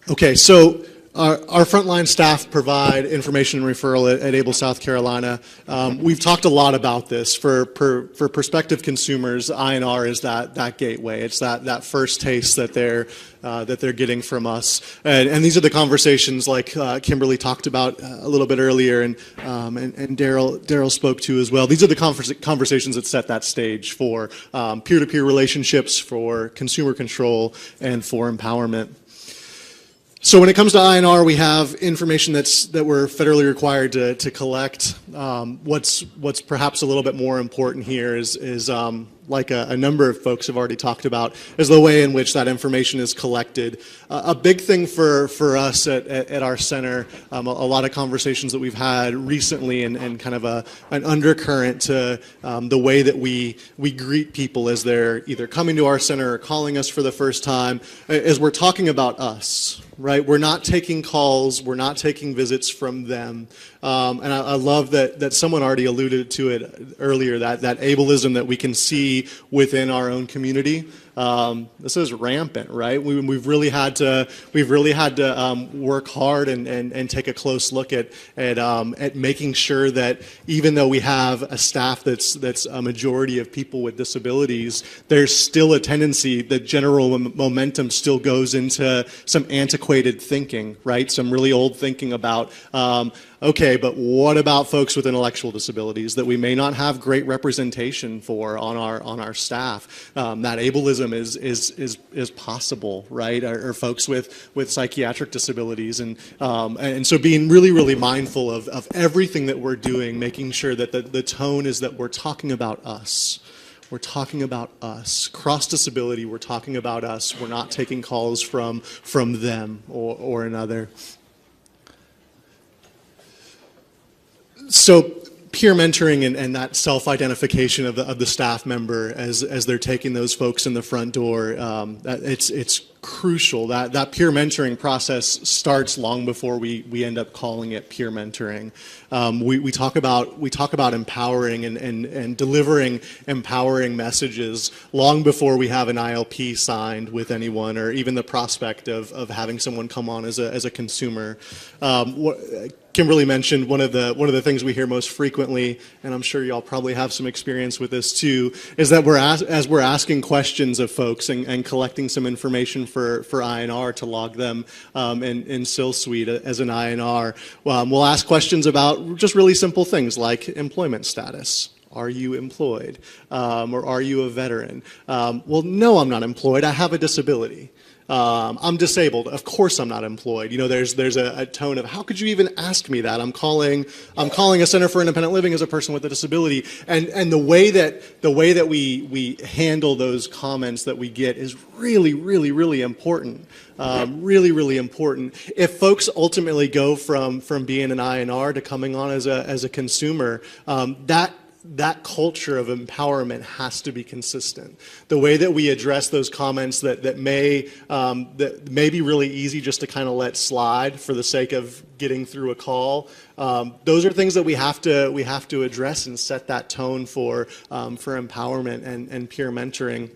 Okay, so our frontline staff provide information and referral at Able South Carolina. We've talked a lot about this. For prospective consumers, INR is that gateway. It's that first taste that they're getting from us. And these are the conversations like Kimberly talked about a little bit earlier, and Daryl spoke to as well. These are the conversations that set that stage for peer-to-peer relationships, for consumer control, and for empowerment. So when it comes to INR, we have information that we're federally required to collect. What's perhaps a little bit more important here is like a number of folks have already talked about, is the way in which that information is collected. A big thing for us at our center, a lot of conversations that we've had recently, and kind of an undercurrent to the way that we greet people as they're either coming to our center or calling us for the first time, is we're talking about us. Right, we're not taking calls, we're not taking visits from them, and I love that someone already alluded to it earlier. That ableism that we can see within our own community. This is rampant, right? We've really had to work hard and take a close look at making sure that even though we have a staff that's a majority of people with disabilities, there's still a tendency that general momentum still goes into some antiquated thinking, right? Some really old thinking about okay, but what about folks with intellectual disabilities that we may not have great representation for on our staff? That ableism is possible, right? Or folks with psychiatric disabilities, and so being really mindful of everything that we're doing, making sure that the tone is that we're talking about us. We're talking about us. Cross disability, we're talking about us. We're not taking calls from them or another. So peer mentoring and that self-identification of the staff member as they're taking those folks in the front door, it's crucial. That peer mentoring process starts long before we end up calling it peer mentoring. We talk about empowering and delivering empowering messages long before we have an ILP signed with anyone, or even the prospect of having someone come on as a consumer. Kimberly mentioned one of the things we hear most frequently, and I'm sure y'all probably have some experience with this too, is that as we're asking questions of folks and collecting some information for INR to log them in SIL Suite as an INR, we'll ask questions about just really simple things like employment status. Are you employed? Or are you a veteran? Well, no, I'm not employed. I have a disability. I'm disabled. Of course I'm not employed. You know, there's a tone of, how could you even ask me that? I'm calling a Center for Independent Living as a person with a disability. And the way that we handle those comments that we get is really important. Really important. If folks ultimately go from being an INR to coming on as a consumer, that culture of empowerment has to be consistent. The way that we address those comments that may be really easy just to kind of let slide for the sake of getting through a call, those are things that we have to address and set that tone for empowerment and peer mentoring.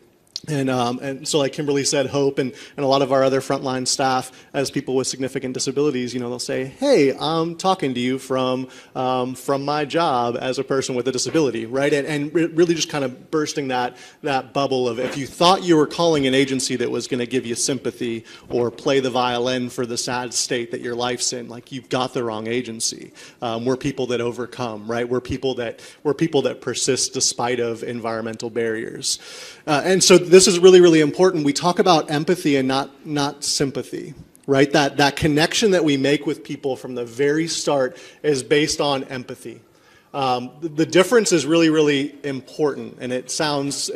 And so like Kimberly said, Hope and a lot of our other frontline staff, as people with significant disabilities, you know, they'll say, hey, I'm talking to you from my job as a person with a disability, right? And really just kind of bursting that bubble of, if you thought you were calling an agency that was going to give you sympathy or play the violin for the sad state that your life's in, like, you've got the wrong agency. We're people that overcome, right? We're people that persist despite of environmental barriers. And so this is really important. We talk about empathy and not sympathy, right? That connection that we make with people from the very start is based on empathy. The difference is really important, and it sounds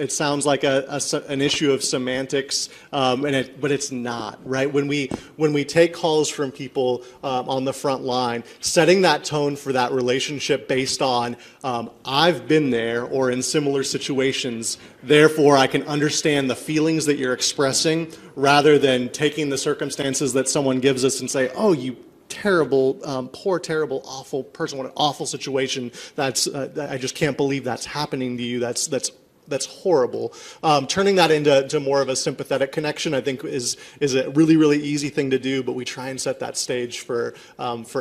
like an issue of semantics, but it's not, right? When we take calls from people on the front line, setting that tone for that relationship based on I've been there or in similar situations, therefore I can understand the feelings that you're expressing, rather than taking the circumstances that someone gives us and say, oh, you terrible, poor, terrible, awful person, what an awful situation. I just can't believe that's happening to you. That's that's horrible. Turning that into more of a sympathetic connection, I think, is a really, really easy thing to do. But we try and set that stage for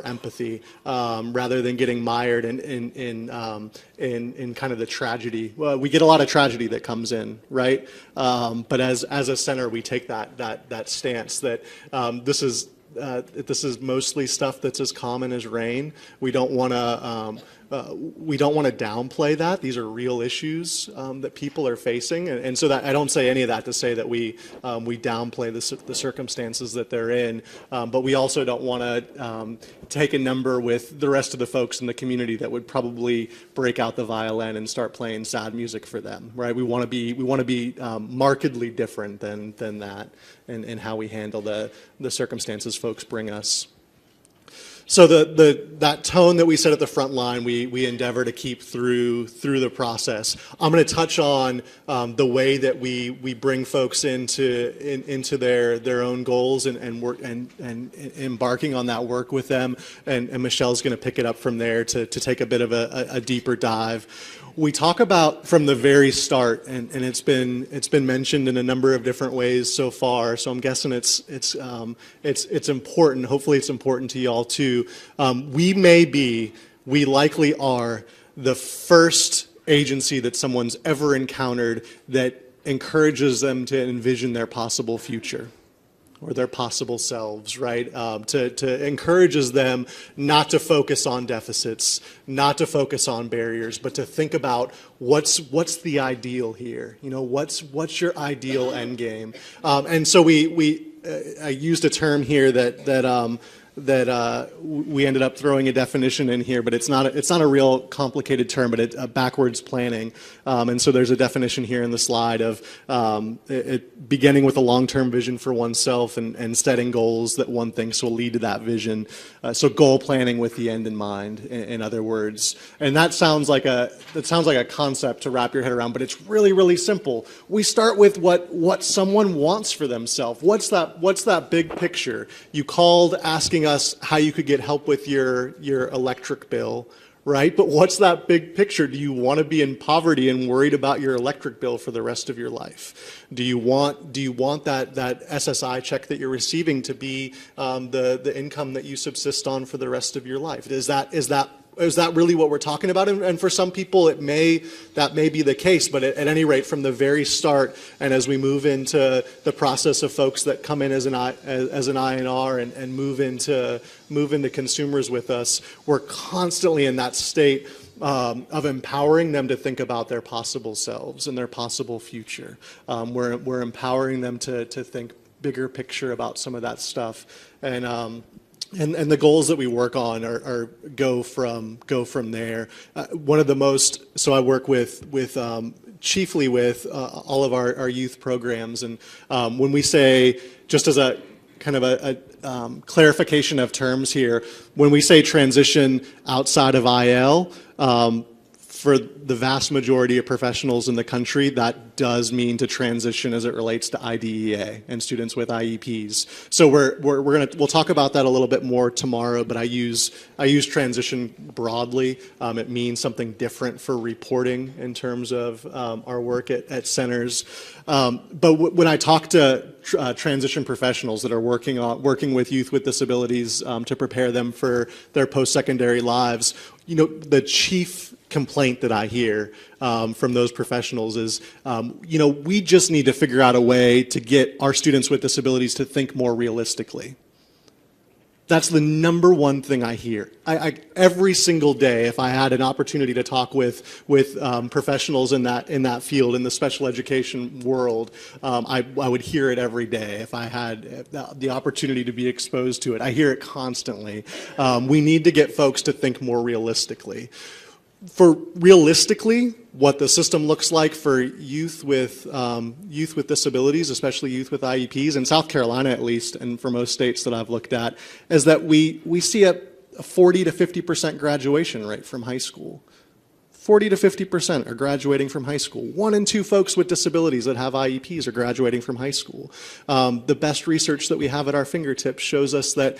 empathy rather than getting mired in kind of the tragedy. Well, we get a lot of tragedy that comes in, right? But as a center, we take that stance that this is mostly stuff that's as common as rain. We don't want to downplay that. These are real issues that people are facing, and so that I don't say any of that to say that we downplay the circumstances that they're in, but we also don't want to take a number with the rest of the folks in the community that would probably break out the violin and start playing sad music for them, right? We want to be markedly different than that in how we handle the circumstances folks bring us. So that tone that we set at the front line, we endeavor to keep through the process. I'm going to touch on the way that we bring folks into their own goals and work and embarking on that work with them. And Michelle's going to pick it up from there to take a bit of a deeper dive. We talk about from the very start, and it's been mentioned in a number of different ways so far. So I'm guessing it's important. Hopefully, it's important to y'all too. We likely are the first agency that someone's ever encountered that encourages them to envision their possible future or their possible selves, right? To encourages them not to focus on deficits, not to focus on barriers, but to think about what's the ideal here. You know, what's your ideal end game? And so I used a term here that we ended up throwing a definition in here, but it's not a real complicated term, but it's backwards planning. And so there's a definition here in the slide of it beginning with a long-term vision for oneself and setting goals that one thinks will lead to that vision. So goal planning with the end in mind, in other words. And that sounds like a concept to wrap your head around, but it's really, really simple. We start with what someone wants for themselves. What's that big picture? You called asking us how you could get help with your electric bill, right? But what's that big picture? Do you want to be in poverty and worried about your electric bill for the rest of your life? Do you want that SSI check that you're receiving to be the income that you subsist on for the rest of your life? Is that really what we're talking about? And for some people, that may be the case. But at any rate, from the very start, and as we move into the process of folks that come in as an INR and move into consumers with us, we're constantly in that state of empowering them to think about their possible selves and their possible future. We're empowering them to think bigger picture about some of that stuff. And the goals that we work on go from there. One of the most, so I work chiefly with all of our youth programs, and when we say, just as a kind of a clarification of terms here, when we say transition outside of IL, for the vast majority of professionals in the country, that does mean to transition as it relates to IDEA and students with IEPs. So we'll talk about that a little bit more tomorrow, but I use transition broadly. It means something different for reporting in terms of our work at centers. But when I talk to transition professionals that are working with youth with disabilities to prepare them for their post-secondary lives, you know, the chief complaint that I hear from those professionals is, we just need to figure out a way to get our students with disabilities to think more realistically. That's the number one thing I hear. Every single day, if I had an opportunity to talk with professionals in that field, in the special education world, I would hear it every day if I had the opportunity to be exposed to it. I hear it constantly. We need to get folks to think more realistically. For realistically, what the system looks like for youth with disabilities, especially youth with IEPs, in South Carolina at least, and for most states that I've looked at, is that we see a 40 to 50% graduation rate from high school. 40 to 50% are graduating from high school. 1 in 2 folks with disabilities that have IEPs are graduating from high school. The best research that we have at our fingertips shows us that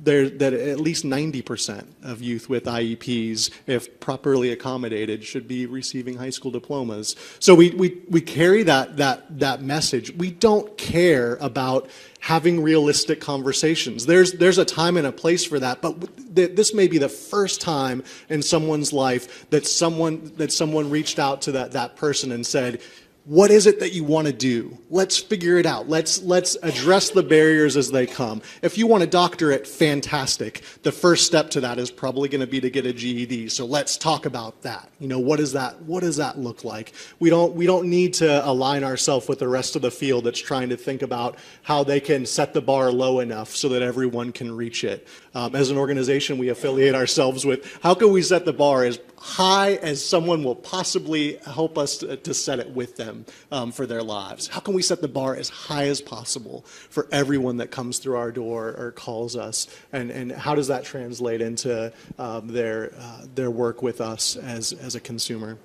that at least 90% of youth with IEPs, if properly accommodated, should be receiving high school diplomas. So we carry that message. We don't care about having realistic conversations. There's a time and a place for that, but this may be the first time in someone's life that someone reached out to that person and said, what is it that you want to do? Let's figure it out. Let's address the barriers as they come. If you want a doctorate, fantastic. The first step to that is probably going to be to get a GED. So let's talk about that. What does that look like? We don't need to align ourselves with the rest of the field that's trying to think about how they can set the bar low enough so that everyone can reach it. As an organization, we affiliate ourselves with how can we set the bar as high as someone will possibly help us to set it with them for their lives. How can we set the bar as high as possible for everyone that comes through our door or calls us? And how does that translate into their work with us as a consumer?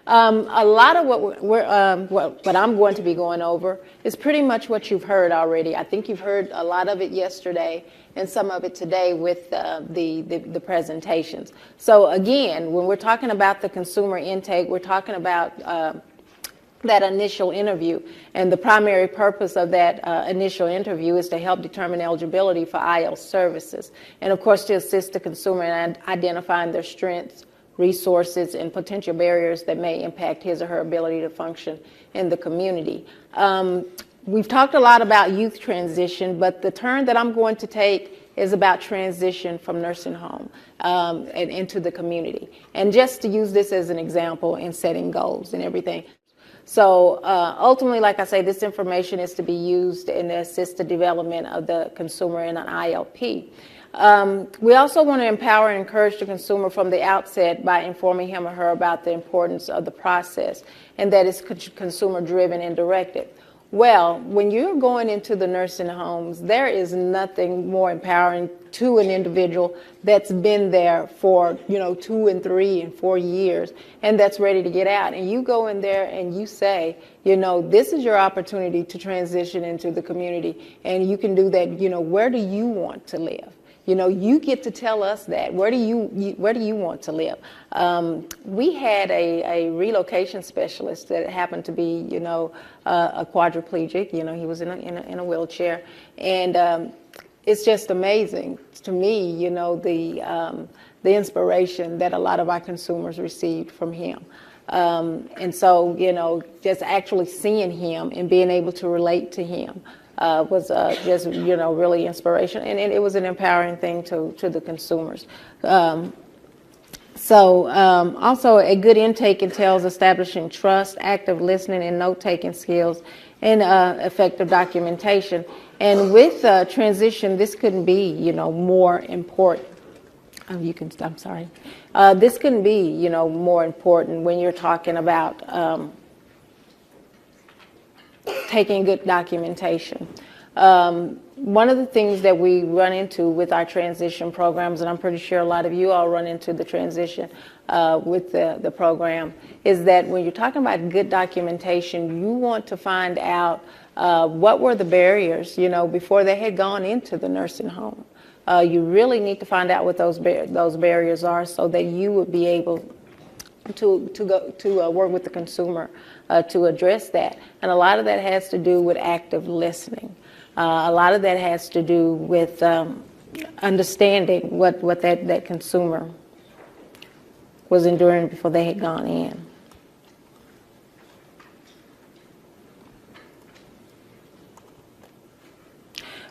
A lot of what I'm going to be going over is pretty much what you've heard already. I think you've heard a lot of it yesterday and some of it today with the presentations. So again, when we're talking about the consumer intake, we're talking about that initial interview. And the primary purpose of that initial interview is to help determine eligibility for IELTS services. And of course, to assist the consumer in identifying their strengths, resources, and potential barriers that may impact his or her ability to function in the community. We've talked a lot about youth transition, but the turn that I'm going to take is about transition from nursing home and into the community. And just to use this as an example in setting goals and everything. So ultimately, like I say, this information is to be used and assist the development of the consumer in an ILP. We also want to empower and encourage the consumer from the outset by informing him or her about the importance of the process and that it's consumer driven and directed. Well, when you're going into the nursing homes, there is nothing more empowering to an individual that's been there for, 2 and 3 and 4 years and that's ready to get out. And you go in there and you say, this is your opportunity to transition into the community and you can do that, where do you want to live? You get to tell us that. Where do you want to live? We had a relocation specialist that happened to be, a quadriplegic. He was in a wheelchair, and it's just amazing to me, the inspiration that a lot of our consumers received from him. And so, just actually seeing him and being able to relate to him was just, really inspirational. And it was an empowering thing to the consumers. Also, a good intake entails establishing trust, active listening, and note-taking skills, and effective documentation. And with transition, this couldn't be, more important. I'm sorry. This couldn't be, more important when you're talking about taking good documentation. One of the things that we run into with our transition programs, and I'm pretty sure a lot of you all run into the transition with the program, is that when you're talking about good documentation, you want to find out what were the barriers, before they had gone into the nursing home. You really need to find out what those barriers are so that you would be able to work with the consumer to address that. And a lot of that has to do with active listening. A lot of that has to do with understanding what that consumer was enduring before they had gone in.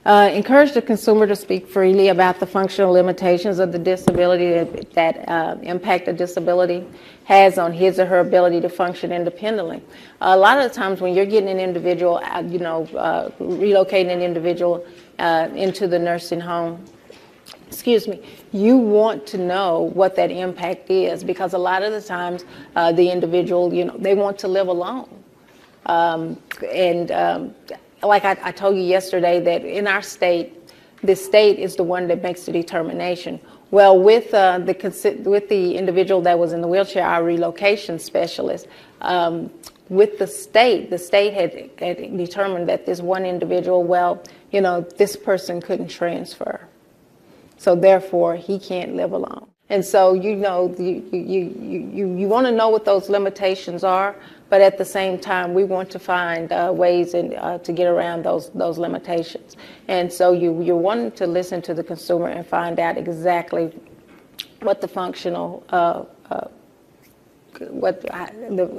Encourage the consumer to speak freely about the functional limitations of the disability that impact a disability has on his or her ability to function independently. A lot of the times when you're getting an individual, relocating an individual into the nursing home, you want to know what that impact is, because a lot of the times the individual, they want to live alone. Like I told you yesterday, that in our state, the state is the one that makes the determination. Well, with the individual that was in the wheelchair, our relocation specialist, with the state had determined that this one individual, well, this person couldn't transfer. So therefore, he can't live alone. And so, you want to know what those limitations are, but at the same time, we want to find ways to get around those limitations. And so you're wanting to listen to the consumer and find out exactly what the functional,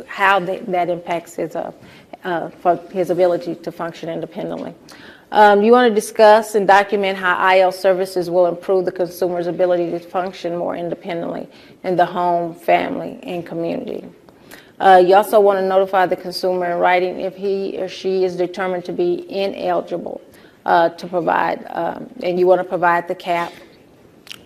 how that impacts his ability to function independently. You want to discuss and document how IL services will improve the consumer's ability to function more independently in the home, family, and community. You also want to notify the consumer in writing if he or she is determined to be ineligible to provide, and you want to provide the CAP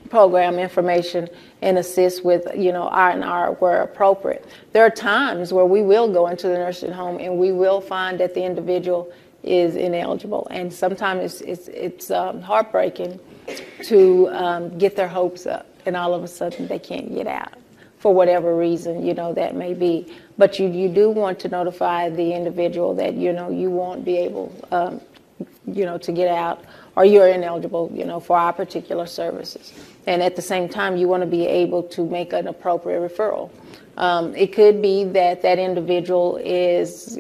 program information and assist with, R&R where appropriate. There are times where we will go into the nursing home and we will find that the individual is ineligible, and sometimes it's heartbreaking to get their hopes up, and all of a sudden they can't get out for whatever reason that may be. But you do want to notify the individual that you won't be able to get out, or you're ineligible for our particular services. And at the same time, you want to be able to make an appropriate referral. It could be that individual is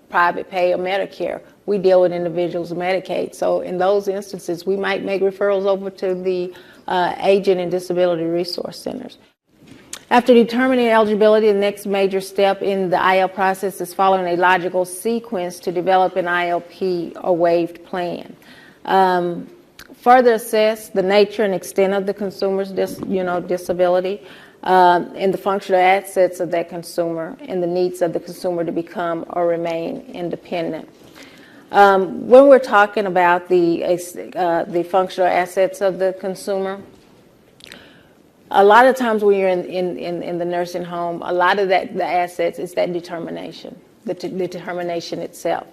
private pay or Medicare. We deal with individuals with Medicaid. So in those instances, we might make referrals over to the Aging and Disability Resource Centers. After determining eligibility, the next major step in the IL process is following a logical sequence to develop an ILP or waived plan. Further assess the nature and extent of the consumer's disability, and the functional assets of that consumer, and the needs of the consumer to become or remain independent. When we're talking about the functional assets of the consumer, a lot of times when you're in the nursing home, a lot of the assets is that determination, the determination itself.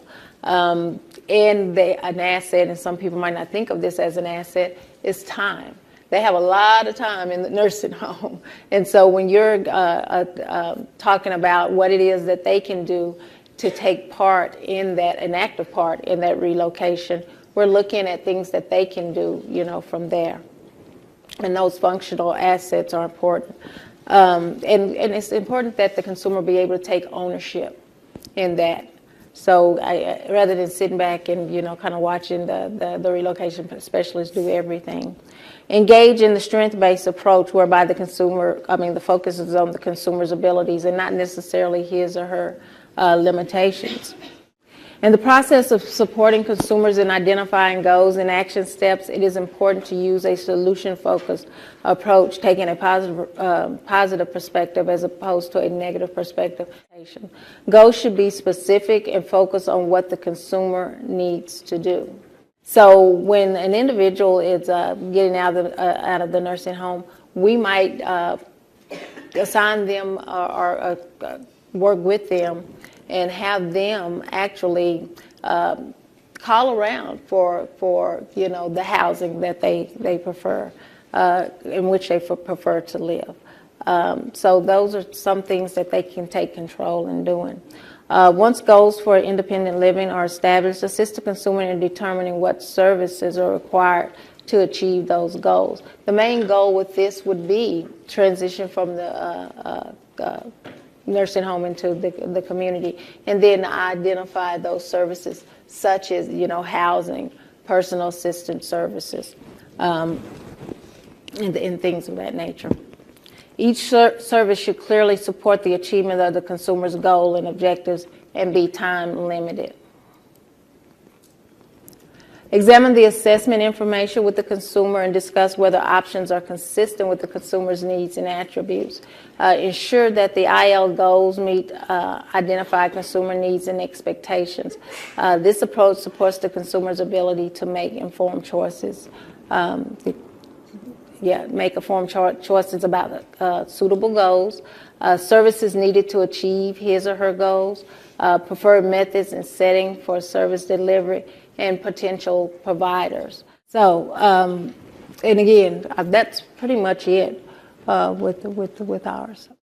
And an asset, and some people might not think of this as an asset, is time. They have a lot of time in the nursing home. And so when you're talking about what it is that they can do to take part in that, an active part in that relocation, we're looking at things that they can do, from there. And those functional assets are important. And it's important that the consumer be able to take ownership in that. So rather than sitting back and, kind of watching the relocation specialist do everything. Engage in the strength-based approach whereby the focus is on the consumer's abilities and not necessarily his or her limitations. In the process of supporting consumers in identifying goals and action steps, it is important to use a solution-focused approach, taking a positive perspective as opposed to a negative perspective. Goals should be specific and focus on what the consumer needs to do. So when an individual is getting out of the nursing home, we might assign them or work with them and have them actually call around for the housing that they prefer, in which they prefer to live. So those are some things that they can take control in doing. Once goals for independent living are established, assist the consumer in determining what services are required to achieve those goals. The main goal with this would be transition from the nursing home into the community, and then identify those services such as housing, personal assistance services, and things of that nature. Each service should clearly support the achievement of the consumer's goal and objectives and be time limited. Examine the assessment information with the consumer and discuss whether options are consistent with the consumer's needs and attributes. Ensure that the IL goals meet identified consumer needs and expectations. This approach supports the consumer's ability to make informed choices. Make informed choices about suitable goals, services needed to achieve his or her goals, preferred methods and setting for service delivery, and potential providers. So, and again, that's pretty much it with ours.